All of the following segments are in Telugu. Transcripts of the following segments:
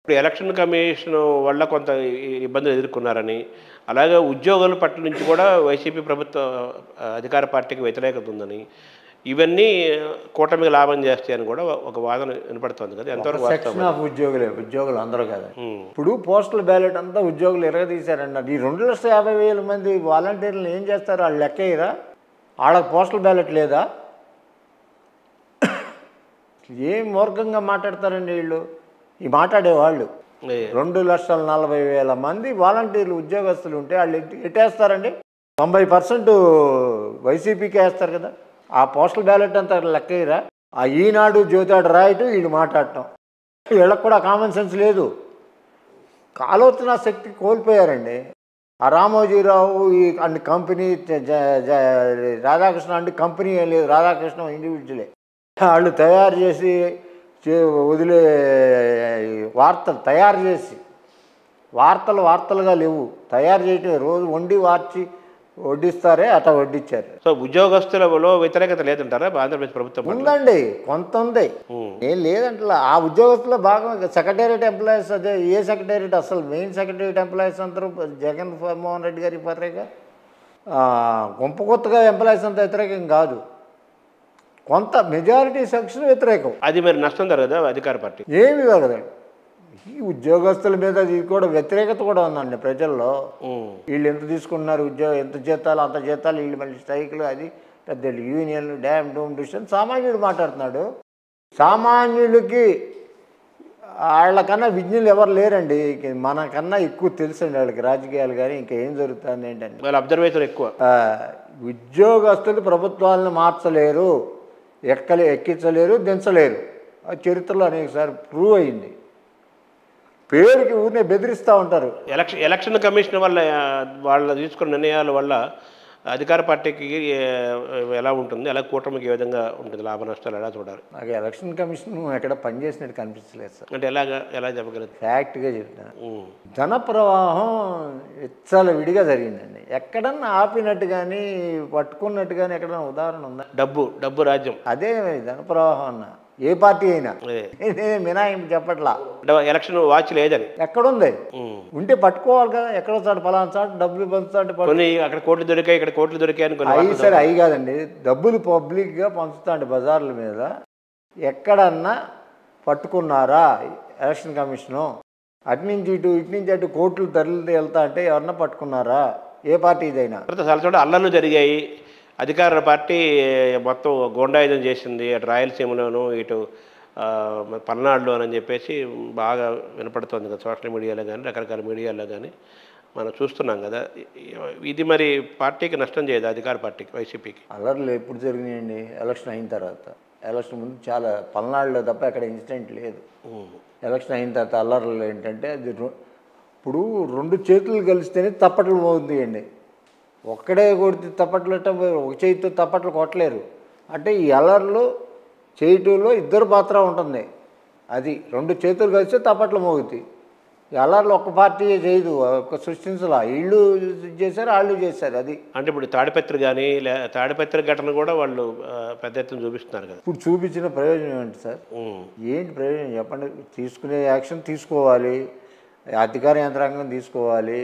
ఇప్పుడు ఎలక్షన్ కమిషన్ వల్ల కొంత ఇబ్బందులు ఎదుర్కొన్నారని, అలాగే ఉద్యోగుల పట్ల నుంచి కూడా వైసీపీ ప్రభుత్వ అధికార పార్టీకి వ్యతిరేకత ఉందని, ఇవన్నీ కూటమికి లాభం చేస్తాయని కూడా ఒక వాదన వినపడుతోంది కదా, ఎంతవరకు వాస్తవం సెక్షన్ అది? ఆఫ్ ఉద్యోగులు అందరూ కదా. ఉమ్. ఇప్పుడు పోస్టల్ బ్యాలెట్ అంతా ఉద్యోగులు ఎరగదీశారన్నారు. ఈ 2,50,000 మంది వాలంటీర్లు ఏం చేస్తారు? వాళ్ళు లెక్కయ్యరా? వాళ్ళకి పోస్టల్ బ్యాలెట్ లేదా? ఏం మూర్ఖంగా మాట్లాడతారండి వీళ్ళు, ఈ మాట్లాడేవాళ్ళు. 2,40,000 మంది వాలంటీర్లు ఉద్యోగస్తులు ఉంటే వాళ్ళు ఎట్టేస్తారండి? 90% వైసీపీకి వేస్తారు కదా. ఆ పోస్టల్ బ్యాలెట్ అంతా లెక్కయ్యరా? ఆ ఈనాడు జ్యోతాడు రాయటం, వీళ్ళు మాట్లాడటం, వీళ్ళకి కూడా కామన్ సెన్స్ లేదు. ఆలోచన శక్తి కోల్పోయారండి. ఆ రామోజీరావు ఈ అన్ని కంపెనీ, రాధాకృష్ణ అంటే కంపెనీ ఏం లేదు, రాధాకృష్ణ ఇండివిజువలే. వాళ్ళు తయారు చేసి వదిలే వార్తలు తయారు చేసి, వార్తలుగా లేవు, తయారు చేయటం రోజు వండి వార్చి వడ్డిస్తారే అట్లా వడ్డించారు. సో ఉద్యోగస్తులలో వ్యతిరేకత లేదంటారా ఆంధ్రప్రదేశ్ ప్రభుత్వం పట్ల? ఉందండి, కొంత ఉంది, ఏం లేదంటే. ఆ ఉద్యోగస్తులో భాగంగా సెక్రటేరియట్ ఎంప్లాయీస్, అదే ఏ సెక్రటేరియట్, అసలు మెయిన్ సెక్రటేరియట్ ఎంప్లాయీస్ అందరూ జగన్ మోహన్ రెడ్డి గారి వ్యతిరేక, గొంప కొత్తగా ఎంప్లాయీస్ అంతా వ్యతిరేకం కాదు, కొంత మెజారిటీ సెక్షన్ వ్యతిరేకం. అది మరి నష్టం జరగదా అధికార పార్టీ? ఏమి కదండి, ఈ ఉద్యోగస్తుల మీద ఇది కూడా వ్యతిరేకత కూడా ఉందండి ప్రజల్లో. వీళ్ళు ఎంత తీసుకుంటున్నారు, ఎంత జీతాలు అంత జీతాలు, వీళ్ళు మళ్ళీ స్ట్రైకులు, అది పెద్ద యూనియన్లు, డ్యామ్ డూమ్ డిసిషన్. సామాన్యుడు మాట్లాడుతున్నాడు. సామాన్యులకి వాళ్ళకన్నా విజ్ఞులు ఎవరు లేరండి, మనకన్నా ఎక్కువ తెలుసండి వాళ్ళకి రాజకీయాలు కానీ ఇంకా ఏం జరుగుతుంది ఏంటంటే. వాళ్ళ అబ్జర్వేషన్ ఎక్కువ. ఉద్యోగస్తులు ప్రభుత్వాలను మార్చలేరు, ఎక్కించలేరు, దించలేరు. ఆ చరిత్రలో అనేకసారి ప్రూవ్ అయింది. పేరుకి ఊరినే బెదిరిస్తూ ఉంటారు. ఎలక్షన్ కమిషన్ వల్ల వాళ్ళ తీసుకున్న నిర్ణయాల వల్ల అధికార పార్టీకి ఎలా ఉంటుంది, ఎలా కూటమికి ఏ విధంగా ఉంటుంది, లాభ నష్టాలు ఎలా చూడాలి? నాకు ఎలక్షన్ కమిషన్ ఎక్కడ పనిచేసినట్టు కనిపించలేదు సార్. అంటే ఎలా చెప్పగలరు? ఫ్యాక్ట్గా చెప్తాను, ధన ప్రవాహం చాలా విడిగా జరిగిందండి. ఎక్కడన్నా ఆపినట్టు కానీ పట్టుకున్నట్టు కానీ ఎక్కడన్నా ఉదాహరణ ఉందా? డబ్బు రాజ్యం, అదే ధన ప్రవాహం అన్న ఏ పార్టీ అయినా. మినాయింపు చెప్పట్లా, ఎలక్షన్ వాచ్ లేదని. ఎక్కడుంది? ఉంటే పట్టుకోవాలి కదా. ఎక్కడో చాటు పలానా చాటు డబ్బులు పంచుతాంటే అక్కడ కోట్లు దొరికాయి, ఇక్కడ కోట్లు దొరికాయి. అవి సరే, అవి కాదండి, డబ్బులు పబ్లిక్గా పంచుతాండి బజార్ల మీద. ఎక్కడన్నా పట్టుకున్నారా ఎలక్షన్ కమిషను? అటు నుంచి అటు కోట్లు తరలితే వెళ్తా అంటే ఎవరన్నా పట్టుకున్నారా? ఏ పార్టీ ఇదైనా. చాలా చోట అల్లర్లు జరిగాయి. అధికార పార్టీ మొత్తం గోండాయుధం చేసింది, అటు రాయలసీమలోను ఇటు పల్నాడులో అని చెప్పేసి బాగా వినపడుతుంది కదా సోషల్ మీడియాలో కానీ రకరకాల మీడియాలో కానీ మనం చూస్తున్నాం కదా. ఇది మరి పార్టీకి నష్టం చేయదు, అధికార పార్టీకి, వైసీపీకి? అల్లర్లు ఎప్పుడు జరిగినాయండి? ఎలక్షన్ అయిన తర్వాత. ఎలక్షన్ ముందు చాలా పల్నాడులో తప్ప అక్కడ ఇన్సిడెంట్ లేదు. ఎలక్షన్ అయిన తర్వాత అల్లర్లు ఏంటంటే, అది ఇప్పుడు 2 చేతులు కలిస్తేనే తప్పట్లు మోగుతాయి అండి. ఒక్కడే కొడితే తప్పట్లు, ఒక చేతితో తప్పట్లు కొట్టలేరు. అంటే ఈ అల్లర్లు చేయటంలో ఇద్దరు పాత్ర ఉంటుంది. అది 2 చేతులు కలిస్తే తప్పట్లు మోగుతాయి. ఈ అల్లర్లు ఒక్క పార్టీ చేయదు, ఒక సృష్టించలా. వీళ్ళు చేశారు, వాళ్ళు చేశారు. అది అంటే ఇప్పుడు తాడిపత్రి కానీ తాడిపత్రి ఘటన కూడా వాళ్ళు పెద్ద ఎత్తున చూపిస్తున్నారు కదా. ఇప్పుడు చూపించిన ప్రయోజనం ఏంటి సార్? ఏంటి ప్రయోజనం చెప్పండి? తీసుకునే యాక్షన్ తీసుకోవాలి, అధికార యంత్రాంగం తీసుకోవాలి.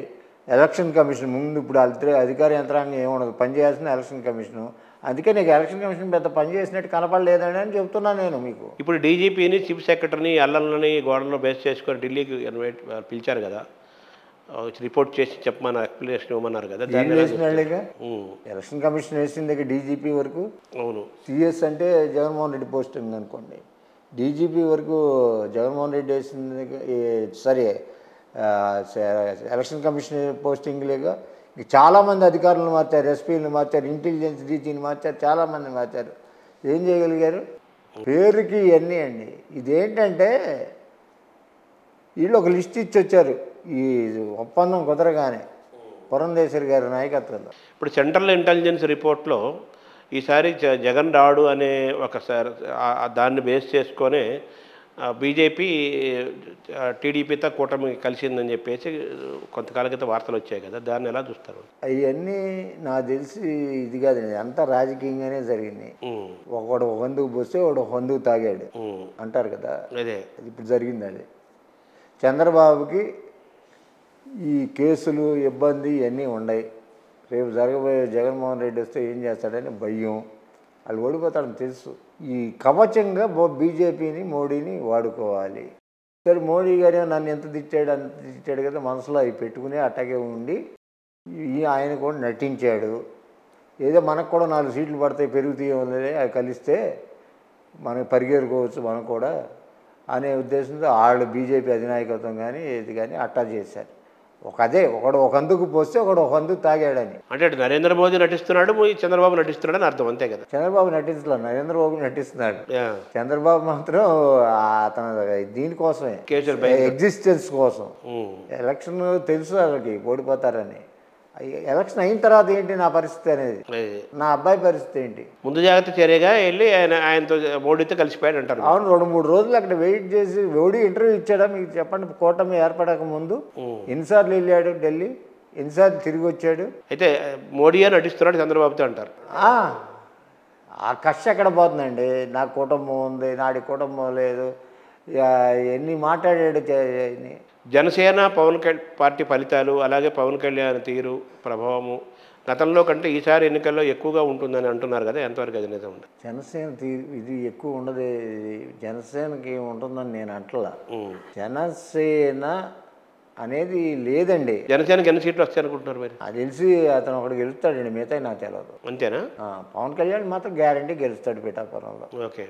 ఎలక్షన్ కమిషన్ ముందు ఇప్పుడు అధికార యంత్రాంగం ఏముండదు, పనిచేయాల్సిన ఎలక్షన్ కమిషను. అందుకే నీకు ఎలక్షన్ కమిషన్ పెద్ద పని చేసినట్టు కనపడలేదని అని చెప్తున్నాను నేను మీకు. ఇప్పుడు డీజీపీని, చీఫ్ సెక్రటరీని అల్లర్లని గోడలను బేస్ చేసుకొని ఢిల్లీకి పిలిచారు కదా, రిపోర్ట్ చేసి చెప్పమని ఎక్స్ప్లెనేషన్ ఇవ్వమన్నారు కదా. ఎలక్షన్ కమిషన్ వేసిన దగ్గర డీజీపీ వరకు. అవును. సిఎస్ అంటే జగన్మోహన్ రెడ్డి పోస్ట్ ఉందనుకోండి, డీజీపీ వరకు జగన్మోహన్ రెడ్డి వేసిన సరే ఎలక్షన్ కమిషన్ పోస్టింగ్లేగా చాలామంది అధికారులను మార్చారు, ఎస్పీలను మార్చారు, ఇంటెలిజెన్స్ డీజీని మార్చారు, చాలామంది మార్చారు. ఏం చేయగలిగారు? పేరుకి ఇవన్నీ అండి. ఇదేంటంటే వీళ్ళు ఒక లిస్ట్ ఇచ్చి వచ్చారు ఈ ఒప్పందం కుదరగానే, పురంధేశ్వరి గారి నాయకత్వంలో. ఇప్పుడు సెంట్రల్ ఇంటెలిజెన్స్ రిపోర్ట్లో ఈసారి జగన్ రాడు అనే ఒకసారి దాన్ని బేస్ చేసుకొని బీజేపీ టీడీపీతో కూటమి కలిసిందని చెప్పేసి కొంతకాలం క్రితం వార్తలు వచ్చాయి కదా, దాన్ని ఎలా చూస్తారు? అవన్నీ నాకు తెలిసి ఇది కాదు, అంతా రాజకీయంగానే జరిగింది. ఒకడు ఒక వందుకు పోస్తే ఒకడు వందుకు తాగాడు అంటారు కదా, అదే ఇప్పుడు జరిగింది. అది చంద్రబాబుకి ఈ కేసులు ఇబ్బంది ఇవన్నీ ఉన్నాయి. రేపు జరగబోయే జగన్మోహన్ రెడ్డి వస్తే ఏం చేస్తాడని భయం. వాళ్ళు ఓడిపోతాడని తెలుసు. ఈ కవచంగా బీజేపీని మోడీని వాడుకోవాలి. సరే మోడీ గారు నన్ను ఎంత తిట్టాడు కదా మనసులో అవి పెట్టుకుని అట్టగే ఉండి ఆయన కూడా నటించాడు. ఏదో మనకు కూడా 4 సీట్లు పడతాయి పెరుగుతాయి అవి కలిస్తే మనకు పరిగెరుకోవచ్చు మనం కూడా అనే ఉద్దేశంతో వాళ్ళు బీజేపీ అధినాయకత్వం కానీ ఏది కానీ అట్టా చేశారు. ఒకడు ఒక అందుకు పోస్తే ఒకడు ఒక అందుకు తాగాడని. అంటే నరేంద్ర మోదీ నటిస్తున్నాడు, చంద్రబాబు నటిస్తున్నాడు అని అర్థం, అంతే కదా? చంద్రబాబు నటిస్తున్నాడు, నరేంద్ర బాబు నటిస్తున్నాడు. చంద్రబాబు మాత్రం అతను దీనికోసమే, ఎగ్జిస్టెన్స్ కోసం. ఎలక్షన్ తెలుసు వాళ్ళకి ఓడిపోతారని. ఎలక్షన్ అయిన తర్వాత ఏంటి నా పరిస్థితి అనేది, నా అబ్బాయి పరిస్థితి ఏంటి? ముందు జాగ్రత్త చర్యగా వెళ్ళి ఆయనతో మోడీతో కలిసిపోయాడు అంటారు. అవును, 2-3 రోజులు అక్కడ వెయిట్ చేసి మోడీ ఇంటర్వ్యూ ఇచ్చాడా మీకు చెప్పండి? కూటమి ఏర్పడక ముందు ఎన్నిసార్లు వెళ్ళాడు ఢిల్లీ, ఎన్నిసార్లు తిరిగి వచ్చాడు? అయితే మోడీ అని నటిస్తున్నాడు చంద్రబాబుతో అంటారు. ఆ కష్ట ఎక్కడ పోతుందండి? నా కుటుంబం ఉంది, నాడి కుటుంబం లేదు, ఎన్ని మాట్లాడాడు. జనసేన పవన్ పార్టీ ఫలితాలు, అలాగే పవన్ కళ్యాణ్ తీరు ప్రభావము గతంలో కంటే ఈసారి ఎన్నికల్లో ఎక్కువగా ఉంటుందని అంటున్నారు కదా, ఎంతవరకు అది నిజం ఉంది? జనసేన తీరు ఇది ఎక్కువ ఉండదు. జనసేనకి ఉంటుందని నేను అంటలా. జనసేన అనేది లేదండి. జనసేనకి ఎన్ని సీట్లు వస్తాయి అనుకుంటున్నారు మరి? అది తెలిసి అతను ఒకటి గెలుస్తాడండి, మిగతా నాకు తెలియదు. అంతేనా? పవన్ కళ్యాణ్ మాత్రం గ్యారంటీ గెలుస్తాడు పిఠాపురంలో. ఓకే,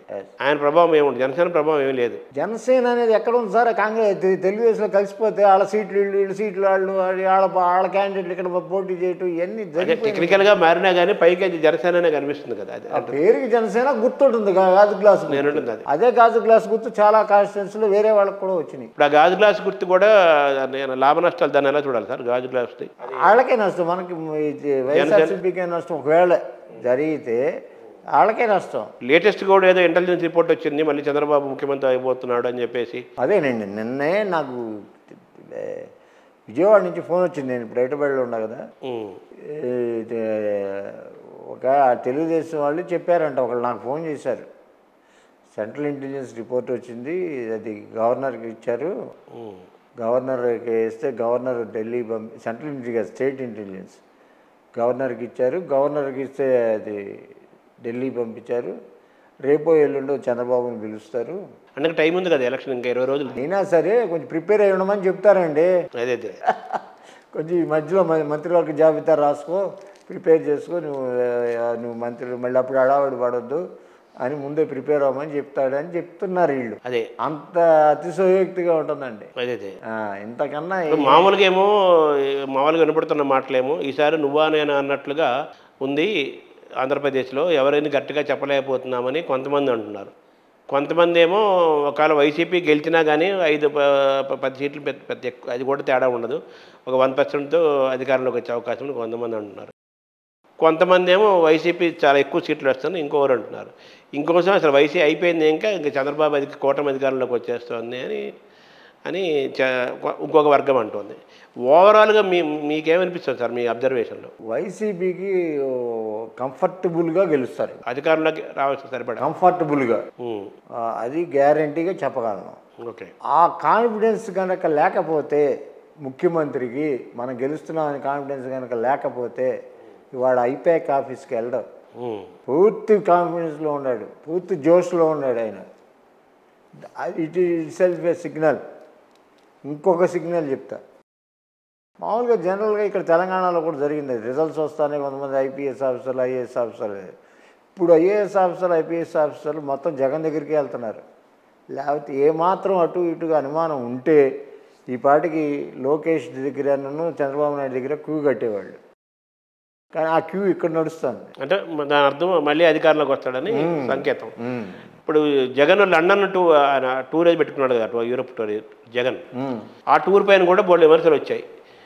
ఆయన ప్రభావం ఏముంది? జనసేన ప్రభావం ఏమీ లేదు. జనసేన అనేది ఎక్కడ ఉంది సార్? కాంగ్రెస్ తెలుగుదేశంలో కలిసిపోతే వాళ్ళ సీట్లు వీళ్ళు సీట్లు వాళ్ళ క్యాండిడేట్లు ఇక్కడ పోటీ చేయటం ఇవన్నీ టెక్నికల్ గా మారినా కానీ పైకి జనసేన కనిపిస్తుంది కదా. పేరుకి జనసేన గుర్తుంటుంది, గాజు గ్లాస్. అదే గాజు గ్లాస్ గుర్తు చాలా కాన్స్టిట్యూన్సీలో వేరే వాళ్ళకి కూడా వచ్చినాయి. ఇప్పుడు ఆ గాజు గ్లాస్ గుర్తు కూడా లాభ నష్టాలు దాన్ని ఎలా చూడాలి సార్? గాజు గ్లాస్ వాళ్ళకే నష్టం, మనకి వైఎస్ఆర్సీపీకే నష్టం. ఒకవేళ జరిగితే వాళ్ళకే నష్టం. లేటెస్ట్ కూడా ఏదో ఇంటెలిజెన్స్ రిపోర్ట్ వచ్చింది, మళ్ళీ చంద్రబాబు ముఖ్యమంత్రి అయిపోతున్నాడు అని చెప్పేసి. అదేనండి, నిన్నే నాకు విజయవాడ నుంచి ఫోన్ వచ్చింది. నేను ఇప్పుడు హైదరాబాద్లో ఉన్నా కదా, ఒక తెలుగుదేశం వాళ్ళు చెప్పారంట, ఒకళ్ళు నాకు ఫోన్ చేశారు. సెంట్రల్ ఇంటెలిజెన్స్ రిపోర్ట్ వచ్చింది, అది గవర్నర్కి ఇచ్చారు. గవర్నర్కి ఇస్తే governor Delhi central intelligence, state intelligence గవర్నర్కి ఇచ్చారు. గవర్నర్కి ఇస్తే అది ఢిల్లీ పంపించారు. రేపో ఎల్లుండో చంద్రబాబుని పిలుస్తారు. అంటే టైం ఉంది కదా, ఎలక్షన్ ఇంకా 20 రోజులు అయినా సరే కొంచెం ప్రిపేర్ అయి ఉండమని చెప్తారండి. అదే కొంచెం ఈ మధ్యలో మంత్రివర్గ జాబితా రాసుకో, ప్రిపేర్ చేసుకో, నువ్వు మంత్రులు మళ్ళీ అప్పుడు హడావుడి పడొద్దు అని ముందే ప్రిపేర్ అవ్వమని చెప్తాడని చెప్తున్నారు వీళ్ళు. అదే అంత అతిశయోక్తిగా ఉంటుందండి. అదే ఇంతకన్నా మామూలుగా వినపడుతున్న మాటలేమో ఈసారి నువ్వా నేను అన్నట్లుగా ఉంది. ఆంధ్రప్రదేశ్లో ఎవరైనా గట్టిగా చెప్పలేకపోతున్నామని కొంతమంది అంటున్నారు. కొంతమంది ఏమో ఒకవేళ వైసీపీ గెలిచినా కానీ 5-10 సీట్లు పెద్ద ఎక్కువ, అది కూడా తేడా ఉండదు, ఒక 1%తో అధికారంలోకి వచ్చే అవకాశం ఉంది కొంతమంది అంటున్నారు. కొంతమంది ఏమో వైసీపీ చాలా ఎక్కువ సీట్లు వస్తుంది ఇంకొకరు అంటున్నారు. ఇంకోసం అసలు వైసీపీ అయిపోయింది, ఇంకా చంద్రబాబు కూటమి అధికారంలోకి వచ్చేస్తుంది అని ఇంకొక వర్గం అంటుంది. ఓవరాల్గా మీకేమనిపిస్తుంది సార్ మీ అబ్జర్వేషన్లో? వైసీపీకి కంఫర్టబుల్గా గెలుస్తారు, అధికారంలోకి రావాల్సిన సరిపడా కంఫర్టబుల్గా, అది గ్యారంటీగా చెప్పగలను. ఓకే, ఆ కాన్ఫిడెన్స్ కనుక లేకపోతే ముఖ్యమంత్రికి మనం గెలుస్తున్నామని కాన్ఫిడెన్స్ కనుక లేకపోతే ఇవాడు ఐపాక్ ఆఫీస్కి వెళ్ళడం. పూర్తి కాన్ఫిడెన్స్లో ఉన్నాడు, పూర్తి జోష్లో ఉన్నాడు ఆయన. It is self A signal. ఇంకొక సిగ్నల్ చెప్తా, మామూలుగా జనరల్గా ఇక్కడ తెలంగాణలో కూడా జరిగింది. రిజల్ట్స్ వస్తానే కొంతమంది ఐపీఎస్ ఆఫీసర్లు, ఐఏఎస్ ఆఫీసర్లు, ఇప్పుడు ఐఏఎస్ ఆఫీసర్లు, ఐపీఎస్ ఆఫీసర్లు మొత్తం జగన్ దగ్గరికి వెళ్తున్నారు. లేకపోతే ఏమాత్రం అటు ఇటుగా అనుమానం ఉంటే ఈ పాటికి లోకేష్ దగ్గరను చంద్రబాబు నాయుడు దగ్గర క్యూ కట్టేవాళ్ళు. కానీ ఆ క్యూ ఇక్కడ నడుస్తుంది. అంటే దాని అర్థం మళ్ళీ అధికారంలోకి వస్తాడని సంకేతం. ఇప్పుడు జగన్ లండన్ టూర్ వేసి పెట్టుకున్నాడు కదా, యూరోప్ టూర్ జగన్. ఆ టూర్ పైన కూడా బోల్డ్ విమర్శలు వచ్చాయి.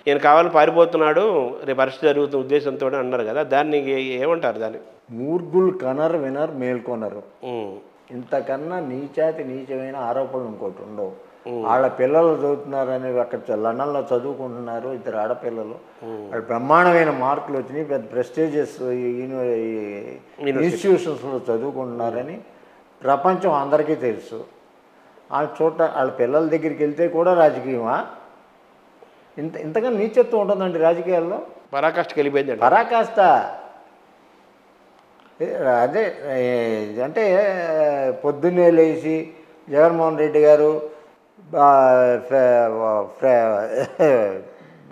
ఈయన కావాలి పారిపోతున్నాడు, రేపు అరెస్ట్ జరుగుతున్న ఉద్దేశంతో అన్నారు కదా, దాన్ని ఏమంటారు? దాన్ని మూర్ఖులు కనర్ వినర్ మేల్కొనరు. ఇంతకన్నా నీచమైన ఆరోపణలు ఇంకోటి ఉండవు. వాళ్ళ పిల్లలు చదువుతున్నారని అక్కడ లండన్లో చదువుకుంటున్నారు, 2 ఆడపిల్లలు, వాళ్ళు బ్రహ్మాండమైన మార్కులు వచ్చినాయి, పెద్ద ప్రెస్టీజియస్ ఇన్స్టిట్యూషన్స్లో చదువుకుంటున్నారని ప్రపంచం అందరికీ తెలుసు. ఆ చోట వాళ్ళ పిల్లల దగ్గరికి వెళ్తే కూడా రాజకీయమా? ఇంతగా నీచత్వం ఉంటుందండి రాజకీయాల్లో. పరాకాష్ఠకి వెళ్ళిపోయింది అండి. పరాకాష్ట. అదే అంటే పొద్దున్నే లేచి జగన్మోహన్ రెడ్డి గారు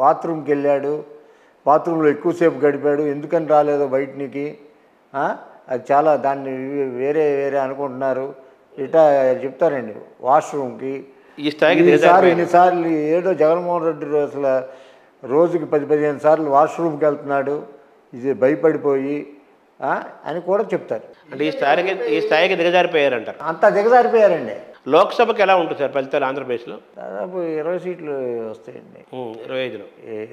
బాత్రూమ్కి వెళ్ళాడు, బాత్రూంలో ఎక్కువసేపు గడిపాడు, ఎందుకని రాలేదో బయటనికి, అది చాలా దాన్ని వేరే వేరే అనుకుంటున్నారు, ఇట్లా చెప్తారండి. వాష్రూమ్కి ఈ స్థాయికి ఎన్నిసార్లు ఏదో జగన్మోహన్ రెడ్డి అసలు రోజుకి 10-15 సార్లు వాష్రూమ్కి వెళ్తున్నాడు, ఇది భయపడిపోయి అని కూడా చెప్తారు. అంటే ఈ స్థాయికి దిగజారిపోయారంటారు. అంతా దిగజారిపోయారండి. లోక్సభకి ఎలా ఉంటుంది సార్ ఫలితాలు ఆంధ్రప్రదేశ్లో? దాదాపు 20 సీట్లు వస్తాయండి. 25లో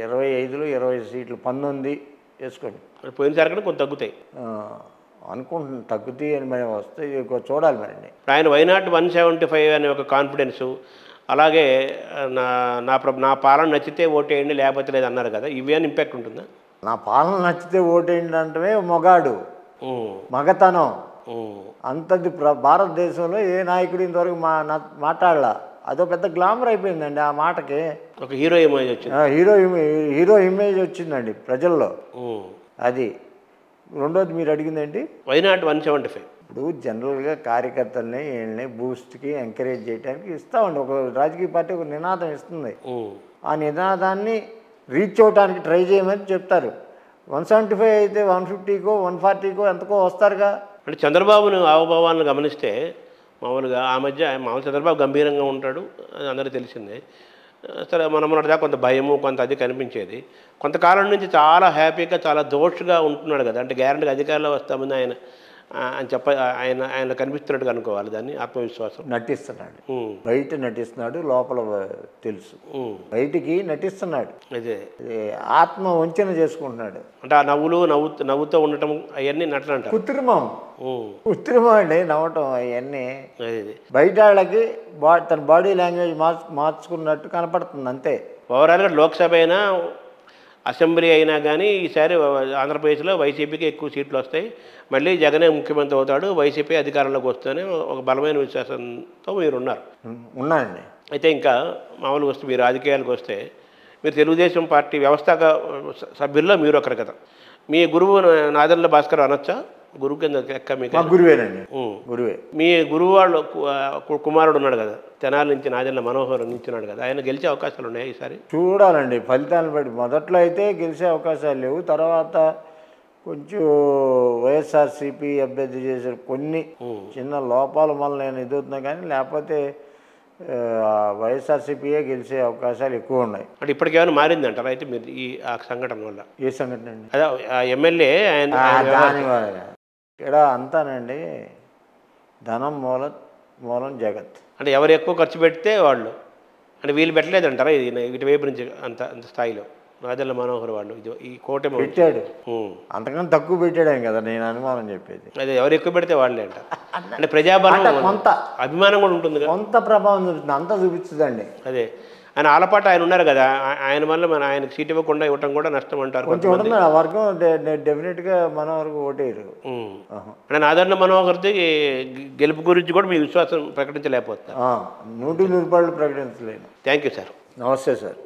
25లో 20 సీట్లు 19 వేసుకోండి. పోయినసారి కూడా కొంత తగ్గుతాయి అనుకుంటున్నాను. తగ్గుతాయి అని మరి వస్తే చూడాలి మరండి. ఆయన వైనాట్ 175 అనే ఒక కాన్ఫిడెన్సు, అలాగే నా పాలన నచ్చితే ఓటేయండి లేకపోతే లేదు అన్నారు కదా, ఇవి అని ఇంపాక్ట్ ఉంటుందా? నా పాలన నచ్చితే ఓటేయండి అంటే మొగాడు, మగతనం. అంతది భారతదేశంలో ఏ నాయకుడు ఇంతవరకు మాట్లాడలా. అదో పెద్ద గ్లామర్ అయిపోయిందండి ఆ మాటకి. ఒక హీరో ఇమేజ్ వచ్చింది. హీరో ఇమేజ్ వచ్చిందండి ప్రజల్లో. అది రెండోది మీరు అడిగిందేంటి? వైనాట్ 175. ఇప్పుడు జనరల్గా కార్యకర్తల్ని వీళ్ళని బూస్ట్కి ఎంకరేజ్ చేయడానికి ఇస్తామండి. ఒక రాజకీయ పార్టీ ఒక నినాదం ఇస్తుంది. ఆ నినాదాన్ని రీచ్ అవడానికి ట్రై చేయమని చెప్తారు. 175 అయితే 150కో 140కో ఎంతకో వస్తారుగా. అంటే చంద్రబాబును హావభావాలను గమనిస్తే మామూలుగా మామూలు చంద్రబాబు గంభీరంగా ఉంటాడు, అది అందరికీ తెలిసిందే. సరే మొన్నటిదాకా కొంత భయము కొంత అది కనిపించేది. కొంతకాలం నుంచి చాలా హ్యాపీగా చాలా దోషుగా ఉంటున్నాడు కదా, అంటే గ్యారెంటీగా అధికారంలో వస్తామని ఆయన అని ఆయన కనిపిస్తున్నట్టుగా అనుకోవాలి దాన్ని. ఆత్మవిశ్వాసం నటిస్తున్నాడు, బయట నటిస్తున్నాడు, లోపల తెలుసు. బయటికి నటిస్తున్నాడు, అదే ఆత్మ వంచన చేసుకుంటున్నాడు. అంటే ఆ నవ్వుతూ ఉండటం అవన్నీ నటన అంటారు. కృత్రిమం అండి నవ్వటం అవన్నీ. బయట వాళ్ళకి తన బాడీ లాంగ్వేజ్ మార్చుకున్నట్టు కనపడుతుంది అంతే. ఓవరాల్గా లోక్సభ అయినా అసెంబ్లీ అయినా కానీ ఈసారి ఆంధ్రప్రదేశ్లో వైసీపీకి ఎక్కువ సీట్లు వస్తాయి, మళ్ళీ జగనే ముఖ్యమంత్రి అవుతాడు, వైసీపీ అధికారంలోకి వస్తేనే ఒక బలమైన విశ్వాసంతో మీరు ఉన్నారండి. అయితే ఇంకా మామూలుగా వస్తే మీరు రాజకీయాలకు వస్తే మీరు తెలుగుదేశం పార్టీ వ్యవస్థాపక సభ్యుల్లో మీరు ఒకరు కదా. మీ గురువు నాదెండ్ల భాస్కర్ అనొచ్చా? గురువు కింద లెక్క మీకు? గురువేనండి, గురువే. మీ గురువు వాళ్ళు కుమారుడు ఉన్నాడు కదా, తెనాలి నుంచి నాదెండ్ల మనోహర్ నించున్నాడు కదా, ఆయన గెలిచే అవకాశాలు ఉన్నాయి ఈసారి? చూడాలండి ఫలితాలను బట్టి. మొదట్లో అయితే గెలిచే అవకాశాలు లేవు, తర్వాత కొంచెం వైఎస్ఆర్సీపీ అభ్యర్థి చేసిన కొన్ని చిన్న లోపాల వల్ల నేను ఎదుగుతున్నా, కానీ లేకపోతే వైఎస్ఆర్సీపీయే గెలిచే అవకాశాలు ఎక్కువ ఉన్నాయి. అంటే ఇప్పటికేమైనా మారిందంటారా అయితే మీరు ఆ సంఘటన వల్ల? ఏ సంఘటన అండి? అదే ఆ ఎమ్మెల్యే ఇక్కడ అంతానండి, ధనం మూలం జగత్. అంటే ఎవరు ఎక్కువ ఖర్చు పెడితే వాళ్ళు, అంటే వీళ్ళు పెట్టలేదంటారా ఇటువైపు నుంచి అంత స్థాయిలో? నాదెండ్ల మనోహర్ వాళ్ళు ఈ కూటమి పెట్టాడు, అంతకన్నా తక్కువ పెట్టాడు కదా నేను అనుమానం చెప్పేది. అదే ఎవరు ఎక్కువ పెడితే వాళ్ళే అంట. అంటే ప్రజాబలం కొంత అభిమానం కూడా ఉంటుంది, కొంత ప్రభావం చూపిస్తుంది, అంతా చూపిస్తుందండి. అదే ఆయన ఆలపాట ఆయన ఉన్నారు కదా, ఆయన వల్ల ఆయనకు సీట్ ఇవ్వకుండా ఇవ్వటం కూడా నష్టం అంటారు. కొంచెం ఉంటుంది ఆ వర్గం, డెఫినెట్గా మనోహర్కి ఓటేయరు. అంటే నాదెండ్ల మనోహర్ది గెలుపు గురించి కూడా మీ విశ్వాసం ప్రకటించలేకపోతారు? 100% ప్రకటించలేను. Thank you sir. నమస్తే సార్.